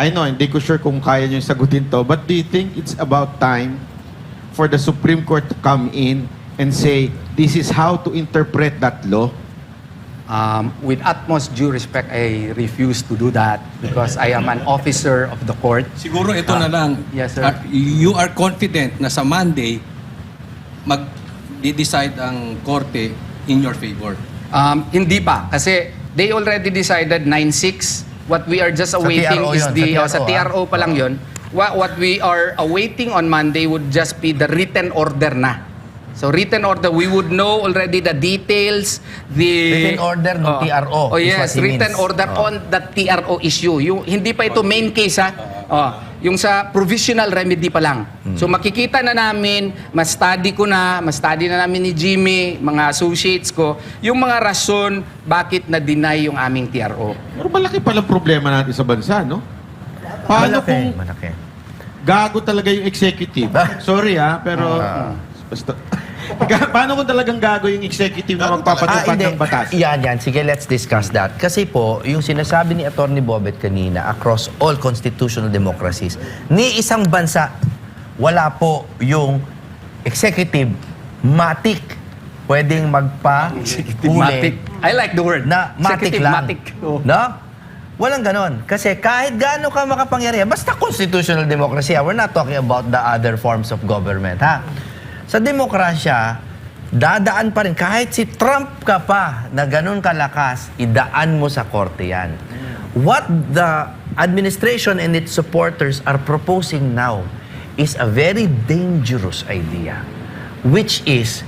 I know, hindi ko sure kung kaya nyo sagutin to, but do you think it's about time for the Supreme Court to come in and say, this is how to interpret that law? With utmost due respect, I refuse to do that because I am an officer of the court. Siguro ito na lang. Yes, sir. You are confident na sa Monday, mag-decide ang korte in your favor? Hindi pa. Kasi they already decided 9-6. What we are just awaiting TRO is yun, sa TRO pa lang yun. What we are awaiting on Monday would just be the written order na. So written order, we would know already the details, Written order ng TRO Oh is yes, what he written means. order on the TRO issue. Yung, hindi pa ito main case ha. Yung sa provisional remedy pa lang. So makikita na namin, ma-study na namin ni Jimmy, mga associates ko, yung mga rason bakit na-deny yung aming TRO. Pero malaki palang problema natin sa bansa, no? Paano kung Malaki. gago talaga yung executive? Sorry pero... basta, paano kung talagang gago yung executive na magpapatupad ng batas? Yan. Sige, let's discuss that. Kasi po, yung sinasabi ni Atty. Bobet kanina, across all constitutional democracies, ni isang bansa, wala po yung executive matik pwedeng magpa-huli Matic. I like the word. na matik Executive lang. matic. Oh. No? Walang ganon. Kasi kahit gaano ka makapangyarihan, basta constitutional democracy, we're not talking about the other forms of government, ha? Sa demokrasya, dadaan pa rin. Kahit si Trump ka pa na ganun kalakas, idaan mo sa korte yan. What the administration and its supporters are proposing now is a very dangerous idea, which is,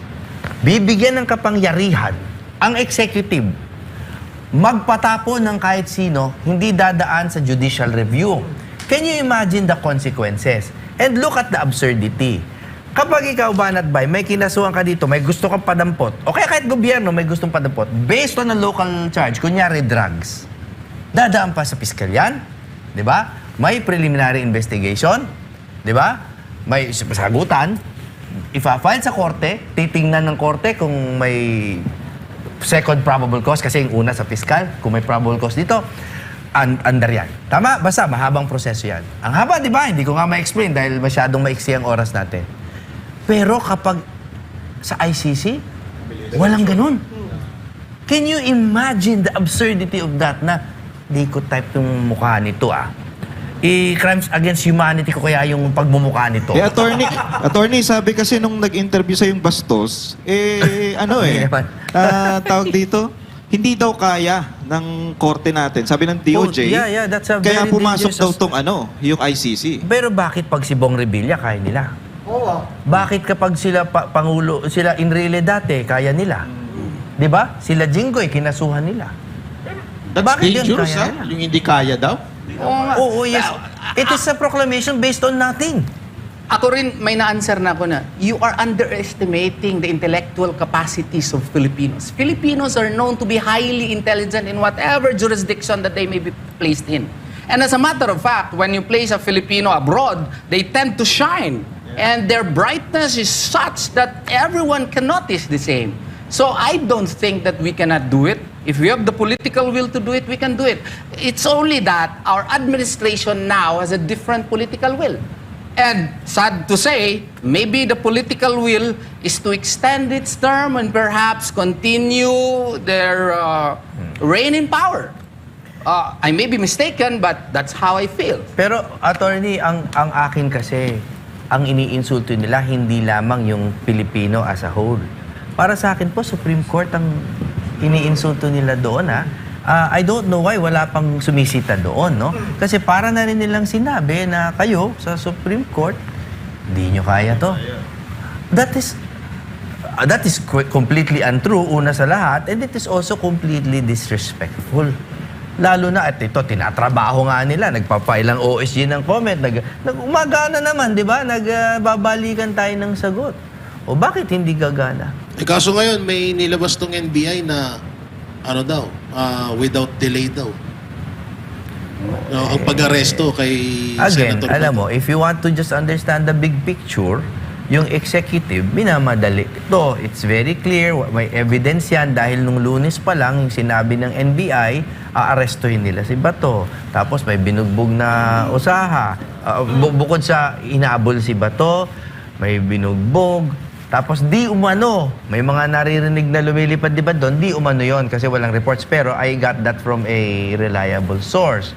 bibigyan ng kapangyarihan ang executive magpatapo ng kahit sino, hindi dadaan sa judicial review. Can you imagine the consequences? And look at the absurdity. Kapag ikaw, Banat Bay, may kinasuhan ka dito, may gusto kang padampot, o kaya kahit gobyerno may gustong padampot, based on a local charge, kunyari drugs, dadaan pa sa piskal yan, di ba? May preliminary investigation, di ba? May sagutan, ifa-file sa korte, titingnan ng korte kung may second probable cause, kasi yung una sa piskal, kung may probable cause dito, under yan. Tama? Basta, mahabang proseso yan. Ang haba, di ba? Hindi ko nga ma-explain dahil masyadong maiksi ang oras natin. Pero kapag sa ICC, walang ganun. Can you imagine the absurdity of that na di ko type yung mukha nito I-crimes against humanity ko kaya yung pagmumukha nito. Attorney, sabi kasi nung nag-interview sa yung Bastos, tawag dito, hindi daw kaya ng korte natin. Sabi ng DOJ, yeah, that's a kaya very pumasok dangerous daw tong yung ICC. Pero bakit pag si Bong Revilla, kaya nila? Bakit kapag sila Pangulo, sila Enrile dati, kaya nila? Di ba? Sila Jinggoy, kinasuhan nila. That's Bakit yun dangerous, kaya ha? nila? Yung hindi kaya daw? Oo, yes. It is a proclamation based on nothing. Ako rin, may na-answer na ako na, you are underestimating the intellectual capacities of Filipinos. Filipinos are known to be highly intelligent in whatever jurisdiction that they may be placed in. And as a matter of fact, when you place a Filipino abroad, they tend to shine. And their brightness is such that everyone can notice the same. So I don't think that we cannot do it. If we have the political will to do it, we can do it. It's only that our administration now has a different political will. And sad to say, maybe the political will is to extend its term and perhaps continue their reign in power. I may be mistaken, but that's how I feel. Pero, attorney, ang akin kasi, ang iniinsulto nila, hindi lamang yung Pilipino as a whole. Para sa akin po, Supreme Court ang iniinsulto nila doon, I don't know why wala pang sumisita doon, no? Kasi para na rin nilang sinabi na kayo sa Supreme Court, hindi nyo kaya to. That is completely untrue, una sa lahat, and it is also completely disrespectful. Lalo na, at ito, tinatrabaho nga nila, nagpapile ang OSG ng comment, umagana naman, di ba? Nagbabalikan tayo ng sagot. O bakit hindi gagana? Kaso ngayon, may nilabas tong NBI na, without delay daw. Ang pag-aresto kay Again, Senator alam Bato. mo, if you want to just understand the big picture, yung executive, minamadali. Ito, it's very clear, may evidence yan dahil nung Lunes pa lang, yung sinabi ng NBI, aarestuhin nila si Bato. Tapos may binugbog na usaha. Bukod sa inabol si Bato, may binugbog. Tapos di umano, may mga naririnig na lumilipad di ba doon, di umano yon kasi walang reports. Pero I got that from a reliable source.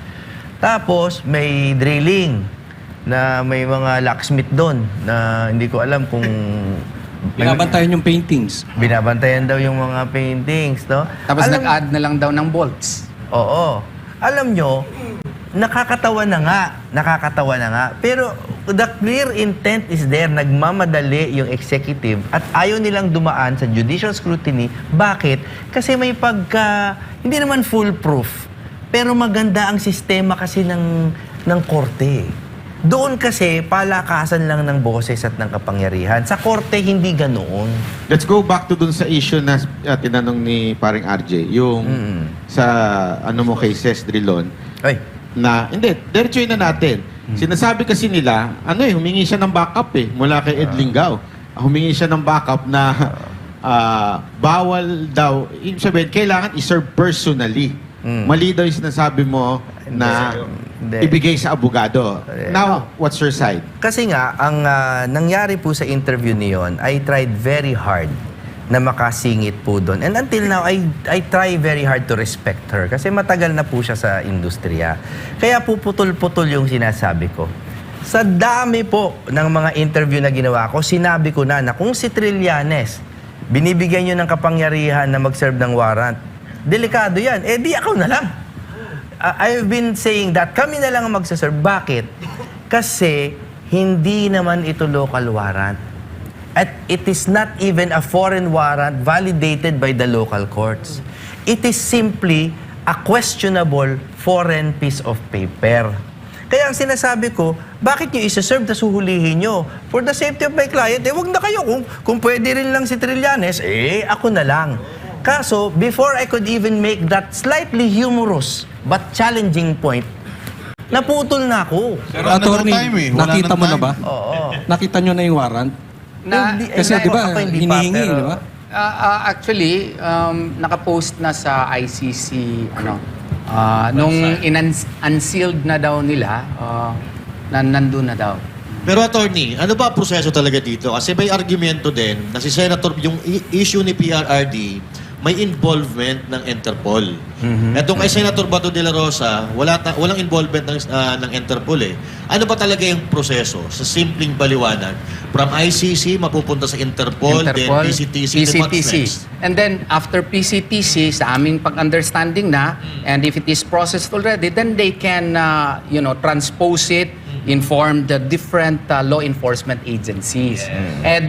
Tapos may drilling na may mga locksmith doon na hindi ko alam kung Binabantayan yung paintings. binabantayan daw yung mga paintings, no? Tapos Alam- nag-add na lang daw ng bolts. Oo. Alam nyo, nakakatawa na nga. Pero the clear intent is there, nagmamadali yung executive at ayaw nilang dumaan sa judicial scrutiny. Bakit? Kasi may hindi naman foolproof, pero maganda ang sistema kasi ng korte. Doon kasi palakasan lang ng boses at ng kapangyarihan. Sa korte, hindi ganoon. Let's go back to dun sa issue na tinanong ni paring RJ, yung sa kay Ces Drilon, Ay, na, hindi, diretsuin na natin. Sinasabi kasi nila, humingi siya ng backup mula kay Ed Lingao. Humingi siya ng backup na bawal daw, ibig sabihin, kailangan iserve personally. Mali daw yung sinasabi mo na Hindi. ibigay sa abogado. Now, what's your side? kasi nga, ang nangyari po sa interview niyon, I tried very hard na makasingit po doon. And until now, I try very hard to respect her kasi matagal na po siya sa industriya. Kaya po putol-putol yung sinasabi ko. Sa dami po ng mga interview na ginawa ko, sinabi ko na kung si Trillanes, binibigyan nyo ng kapangyarihan na mag-serve ng warrant, delikado yan. Eh di ako na lang. I've been saying that kami na lang ang magsaserve. Bakit? Kasi hindi naman ito local warrant. At it is not even a foreign warrant validated by the local courts. It is simply a questionable foreign piece of paper. Kaya ang sinasabi ko, bakit nyo isa-serve na suhulihin nyo? For the safety of my client, wag na kayo. Kung pwede rin lang si Trillanes, ako na lang. Kaso, before I could even make that slightly humorous but challenging point, naputol na ako. Pero attorney, nakita mo na ba? Oo. Nakita nyo na yung warrant? Kasi di ba, ako hindi hinihingi, pero- di ba? Actually, nakapost na sa ICC, nung unsealed na daw nila, nandun na daw. Pero attorney, ano ba ang proseso talaga dito? Kasi may argumento din na si Senator, yung issue ni PRRD, may involvement ng Interpol. Etong kay Senator Bato de la Rosa, walang involvement ng Interpol Ano ba talaga yung proseso? Sa simpleng paliwanag, from ICC, mapupunta sa Interpol, then PCTC, then what's next? And then after PCTC, sa aming pag-understanding na, and if it is processed already, then they can, transpose it, inform the different law enforcement agencies.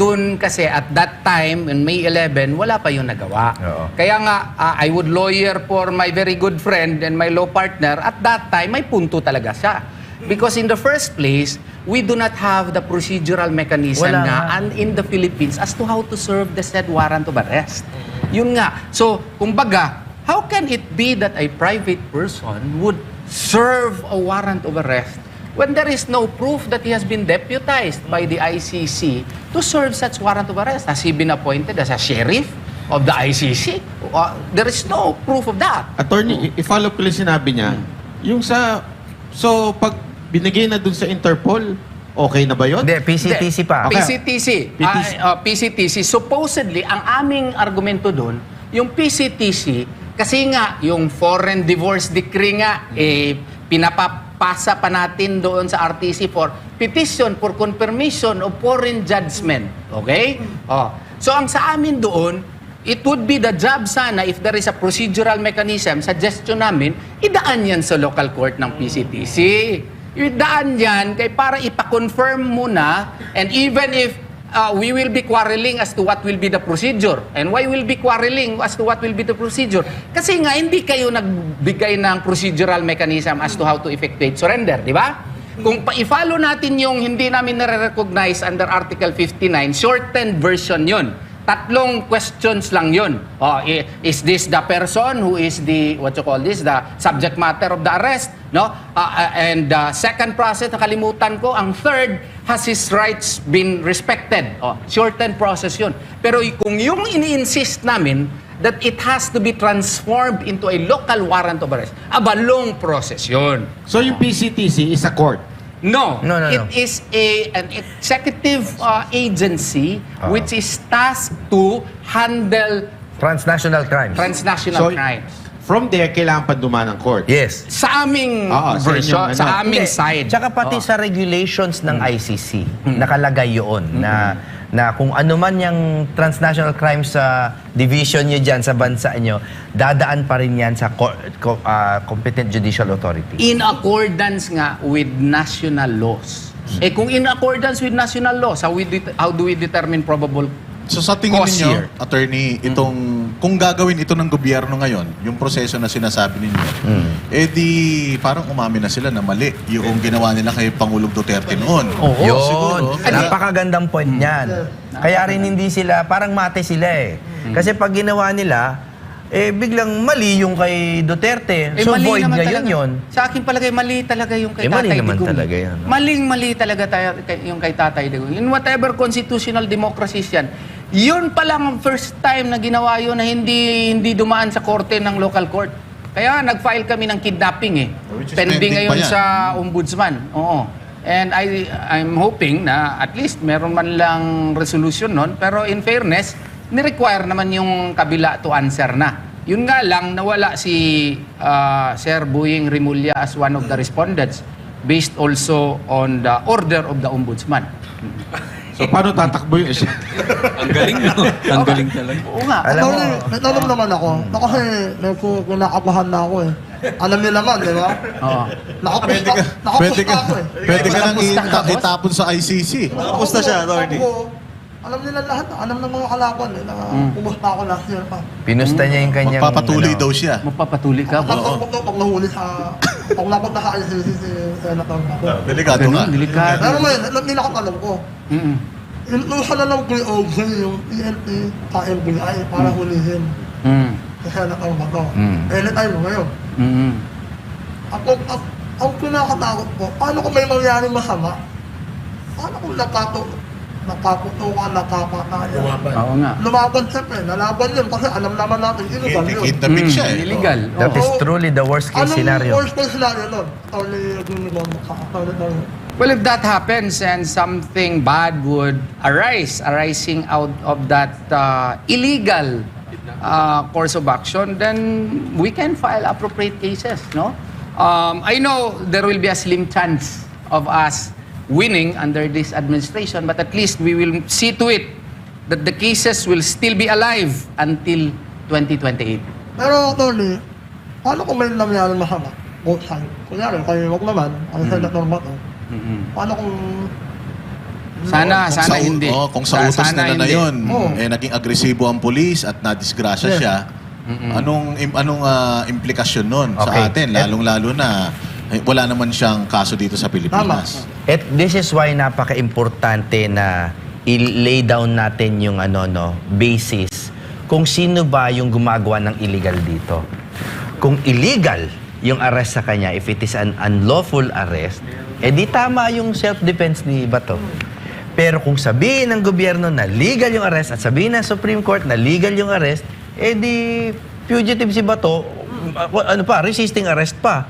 Doon kasi at that time, in May 11, wala pa yung nagawa. Oo. Kaya nga, I would lawyer for my very good friend and my law partner. At that time, may punto talaga siya. Because in the first place, we do not have the procedural mechanism Wala nga nga. and in the Philippines as to how to serve the said warrant of arrest. Yun nga. So, kumbaga, how can it be that a private person would serve a warrant of arrest when there is no proof that he has been deputized by the ICC to serve such warrant of arrest? Has he been appointed as a sheriff of the ICC? There is no proof of that. Attorney, i-follow ko lang sinabi niya, yung so pag binigay na dun sa Interpol, okay na ba yun? Hindi, PCTC pa. Okay. PCTC. Supposedly, ang aming argumento doon, yung PCTC, kasi nga, yung foreign divorce decree nga, pinapapasa pa natin doon sa RTC for petition for confirmation of foreign judgment. Okay? So, ang sa amin doon, it would be the job sana if there is a procedural mechanism, suggestion namin, idaan yan sa local court ng PCTC. Idaan yan kay para ipa-confirm muna, and even if we will be quarreling as to what will be the procedure. And why will be quarreling as to what will be the procedure? Kasi nga, hindi kayo nagbigay ng procedural mechanism as to how to effectuate surrender, di ba? Kung i-follow natin yung hindi namin nare-recognize under Article 59, shortened version yun. tatlong questions lang yun. Is this the person who is the subject matter of the arrest? No? And second process, nakalimutan ko, ang third, has his rights been respected? Shortened process yun. Pero kung yung ini-insist namin that it has to be transformed into a local warrant of arrest, long process yun. So yung PCTC is a court. No, No. it is an executive agency which is tasked to handle Transnational crimes. transnational crimes. From there, kailangan pa dumaan ng court. Yes. Sa aming sa version, inyong, sa aming Hindi. side. Tsaka pati sa regulations ng ICC, nakalagay yun na kung ano man yung transnational crimes sa division nyo dyan sa bansa nyo, dadaan pa rin yan sa competent judicial authority. In accordance nga with national laws. Kung in accordance with national laws, how do we determine probable So sa tingin cause ninyo, here? attorney, kung gagawin ito ng gobyerno ngayon, yung proseso na sinasabi ninyo, di parang umamin na sila na mali yung ginawa nila kay Pangulong Duterte noon. Yun. Siguro. Napakagandang point niyan. Kaya rin hindi sila, parang mate sila eh. Kasi pag ginawa nila, biglang mali yung kay Duterte. So mali void naman ngayon talaga. yun. Sa akin palagay, mali talaga yung kay Mali Tatay naman Digong. talaga yan. Mali talaga yung kay Tatay Digong. In whatever constitutional democracies yan, yun pa lang ang first time na ginawa yun na hindi dumaan sa korte ng local court. Kaya nag-file kami ng kidnapping Which is Pending pending ngayon pa yan. sa ombudsman. Oo. And I'm hoping na at least meron man lang resolution nun. Pero in fairness, ni-require naman yung kabila to answer na. Yun nga lang, nawala si Sir Boying Rimulya as one of the respondents based also on the order of the ombudsman. So paano tatakbo yung isa? Ang galing, no? Ang galing talaga. Oo nga. Alam mo, Natanong naman ako. Kasi medyo kinakabahan na ako eh. Alam niyo naman, di ba? Oo. Pwede Nakapusta ka, ako eh. pwede ka nang Nakapusta ka, boss? itapon sa ICC. Kamusta siya, attorney? Ako, alam nila lahat. Alam ng mga kalaban eh. Na pumusta ako last year pa. pinusta niya yung kanyang... Magpapatuloy ano, daw siya. Magpapatuloy ka. Pag nahuli sa... Pag napunta sa ICC si Senator ako. Delikado nga. Ganun, delikado. Pero ngayon, nilakatanong ko. Mm-mm. Nung sa nalang ko yung OG, yung PNP sa NBI para hulihin Mm. si Senator Bato. Mm. Anytime ngayon. Mm-mm. Ang pinakatakot ko, paano kung may mangyaring masama? Paano kung nakaputukan, nakapatayan? Oo nga. Lumaban siyempre, nalaban yun kasi alam naman natin, illegal yun. Kidnapping siya eh. Illegal. That is Oo. truly the worst case Anong scenario. worst case scenario nun? Attorney Well, if that happens and something bad would arising out of that illegal course of action, then we can file appropriate cases, no? I know there will be a slim chance of us winning under this administration, but at least we will see to it that the cases will still be alive until 2028. Pero, Tony, paano kung may nangyaring masama? Both sides. Kunyari, kayo wag naman, ang Senator Bato. Paano kung... Sana hindi. Kung sa utos Sana nila na hindi. yun, Oo. naging agresibo ang pulis at nadisgrasya Yes. siya, anong implikasyon nun Okay. sa atin? Lalong-lalo na wala naman siyang kaso dito sa Pilipinas. At this is why napaka-importante na i-lay down natin yung basis kung sino ba yung gumagawa ng illegal dito. Kung illegal yung arrest sa kanya, if it is an unlawful arrest, di tama yung self-defense ni Bato. Pero kung sabihin ng gobyerno na legal yung arrest at sabihin ng Supreme Court na legal yung arrest, di fugitive si Bato, resisting arrest pa,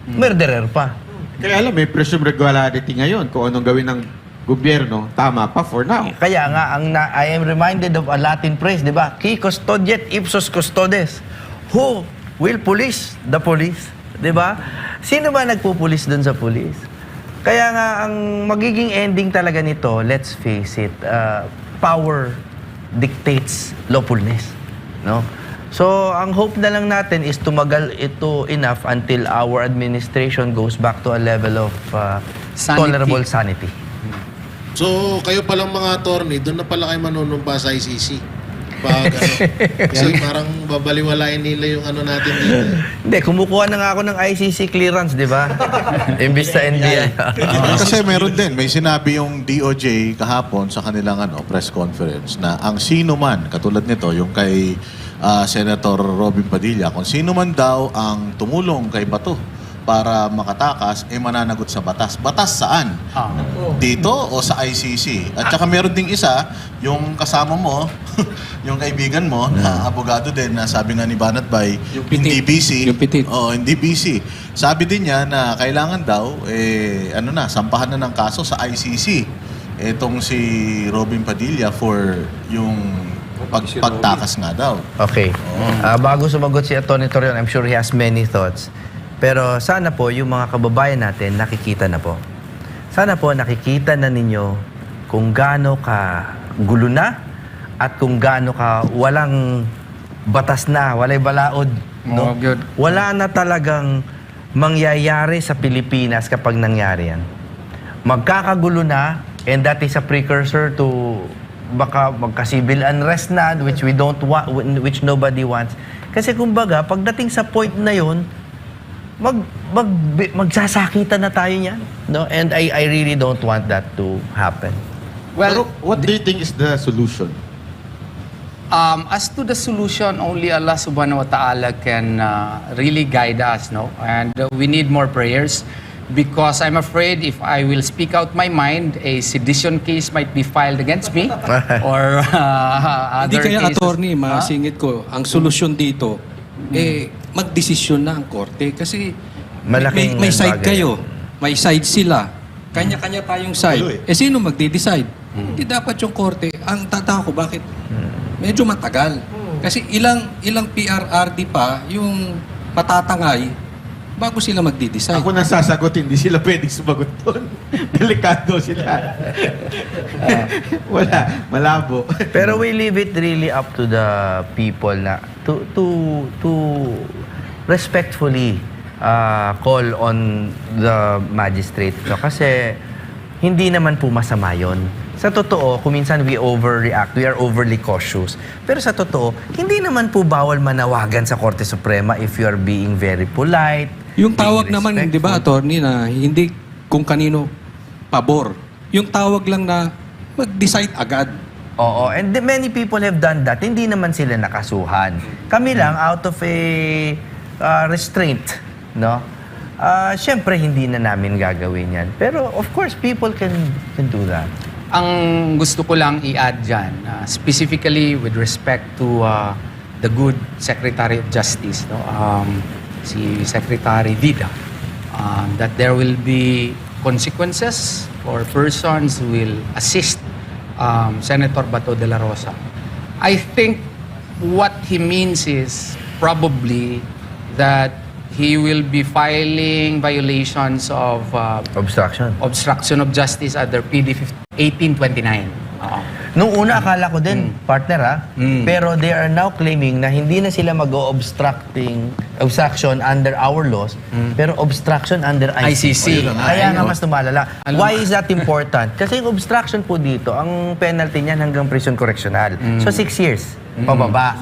murderer pa. Kaya alam, may presumed regularity ngayon kung anong gawin ng gobyerno, tama pa for now. Kaya nga, I am reminded of a Latin phrase, di ba? Qui custodiet ipsos custodes. Who will police the police? Di ba? Sino ba nagpupulis dun sa police? Kaya nga, ang magiging ending talaga nito, let's face it, power dictates lawfulness. No? So, ang hope na lang natin is tumagal ito enough until our administration goes back to a level of Sanity. tolerable sanity. So, kayo palang mga attorney, doon na pala kayo manunumpa sa ICC. Pag, kasi parang babaliwalain nila yung ano natin dito. Hindi, kumukuha na nga ako ng ICC clearance, di ba? Imbis sa NBI. Kasi meron din, may sinabi yung DOJ kahapon sa kanilang press conference na ang sino man, katulad nito, yung kay Senator Robin Padilla, kung sino man daw ang tumulong kay Bato para makatakas, mananagot sa batas. Batas saan? Dito o sa ICC? At saka meron ding isa, yung kasama mo, yung kaibigan mo, na abogado din, na sabi nga ni Banat Bay, Yung hindi Petit. busy. Yung Petit. Oo, hindi busy. Sabi din niya na kailangan daw, sampahan na ng kaso sa ICC. Etong si Robin Padilla for yung pagtakas nga daw. Okay. Bago sumagot si Atty. Torion, I'm sure he has many thoughts. Pero sana po, yung mga kababayan natin, nakikita na po. Sana po, nakikita na ninyo kung gaano ka gulo na at kung gaano ka walang batas na, walay balaod. No? Oh, good. Wala na talagang mangyayari sa Pilipinas kapag nangyari yan. Magkakagulo na, and that is a precursor to baka magka-civil unrest na, which we don't want, which nobody wants. Kasi kumbaga, pagdating sa point na yun, magsasakitan na tayo niyan. No? And I really don't want that to happen. Pero Well, what do you think is the solution? as to the solution, only Allah subhanahu wa ta'ala can really guide us, no? And we need more prayers because I'm afraid if I will speak out my mind, a sedition case might be filed against me or Hindi other kaya, cases. attorney, masingit ko, ang solusyon dito, magdesisyon na ang korte. Kasi Malaking may side bagay. kayo, may side sila. Kanya-kanya tayong side. Sino magde-decide? Hindi dapat yung korte. Ang tataka ko, bakit medyo matagal? Kasi ilang PRRD pa yung matatangay bago sila magde-decide. Ako nasasagot, hindi sila pwedeng sumagot doon. Delikado sila. Wala, malabo. Pero we leave it really up to the people na to respectfully call on the magistrate. No? Kasi hindi naman po masama yun. Sa totoo, kung minsan we overreact, we are overly cautious. Pero sa totoo, hindi naman po bawal manawagan sa Korte Suprema if you are being very polite. Yung being tawag naman, di ba, respectful. attorney, na hindi kung kanino pabor. Yung tawag lang na mag-decide agad. Oo, and many people have done that. Hindi naman sila nakasuhan. Kami lang, out of a restraint, no? Siyempre, hindi na namin gagawin yan. Pero, of course, people can do that. Ang gusto ko lang i-add dyan, specifically with respect to the good Secretary of Justice, no? Si Secretary Vida, that there will be consequences for persons who will assist Senator Bato de la Rosa. I think what he means is probably that he will be filing violations of Obstruction. obstruction of justice under PD 1829. Nung una, akala ko din, partner ha, pero they are now claiming na hindi na sila obstruction under our laws, pero obstruction under ICC. ICC. Kaya nga mas lumalala. Why is that important? Kasi yung obstruction po dito, ang penalty niyan hanggang prison correctional. So 6 years. Pababa.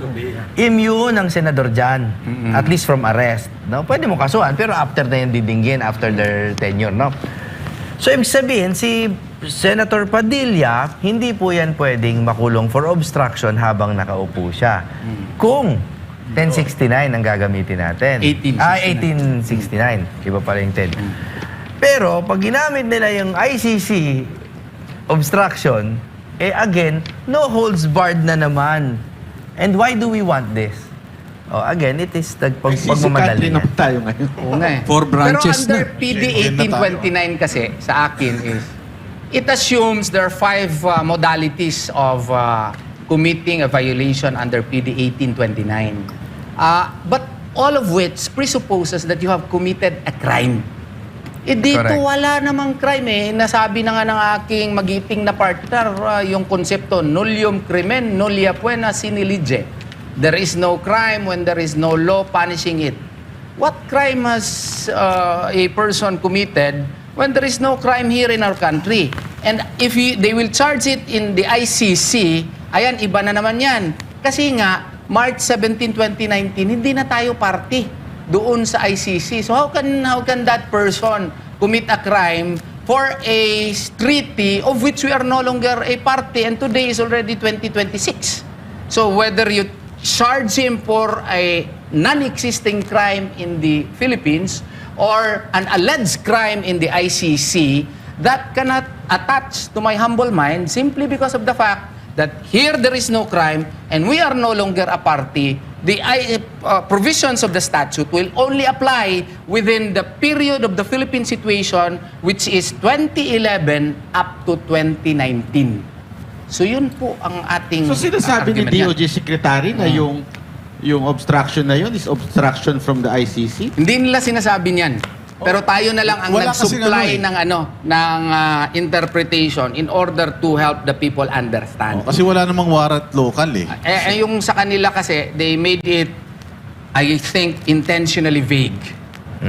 Immune ang senador dyan. At least from arrest. No? Pwede mo kasuhan, pero after na yan didinggin, after their tenure. No? So, ibig sabihin, si Senator Padilla, hindi po yan pwedeng makulong for obstruction habang nakaupo siya. Kung 1069 ang gagamitin natin. 1869. 1869. Iba pala yung 10. Pero, pag ginamit nila yung ICC obstruction, again, no holds barred na naman. And why do we want this? Again, it is pagmamadali Country na yan. po tayo ngayon. Oo nga eh. 4 branches Pero under na. PD Schengen na tayo. 1829 kasi, sa akin is, it assumes there are 5 modalities of committing a violation under PD 1829. But all of which presupposes that you have committed a crime. Dito Correct. wala namang crime eh. Nasabi na nga ng aking magiting na partner, yung konsepto, nullium crimen, nullia poena sine lege. There is no crime when there is no law punishing it. What crime has a person committed when there is no crime here in our country? And if they will charge it in the ICC, ayan, iba na naman yan. Kasi nga, March 17, 2019, hindi na tayo party doon sa ICC. So how can that person commit a crime for a treaty of which we are no longer a party, and today is already 2026. So whether you charge him for a non-existing crime in the Philippines or an alleged crime in the ICC, that cannot attach to my humble mind simply because of the fact that here there is no crime and we are no longer a party. The provisions of the statute will only apply within the period of the Philippine situation, which is 2011 up to 2019. So yun po ang ating So sinasabi ni argument yan. DOJ Secretary na yung obstruction na yun is obstruction from the ICC? Hindi nila sinasabi niyan. Pero tayo na lang ang Wala kasing nag-supply ano ng interpretation in order to help the people understand. Kasi wala namang warrant local eh. Yung sa kanila kasi, they made it, I think, intentionally vague.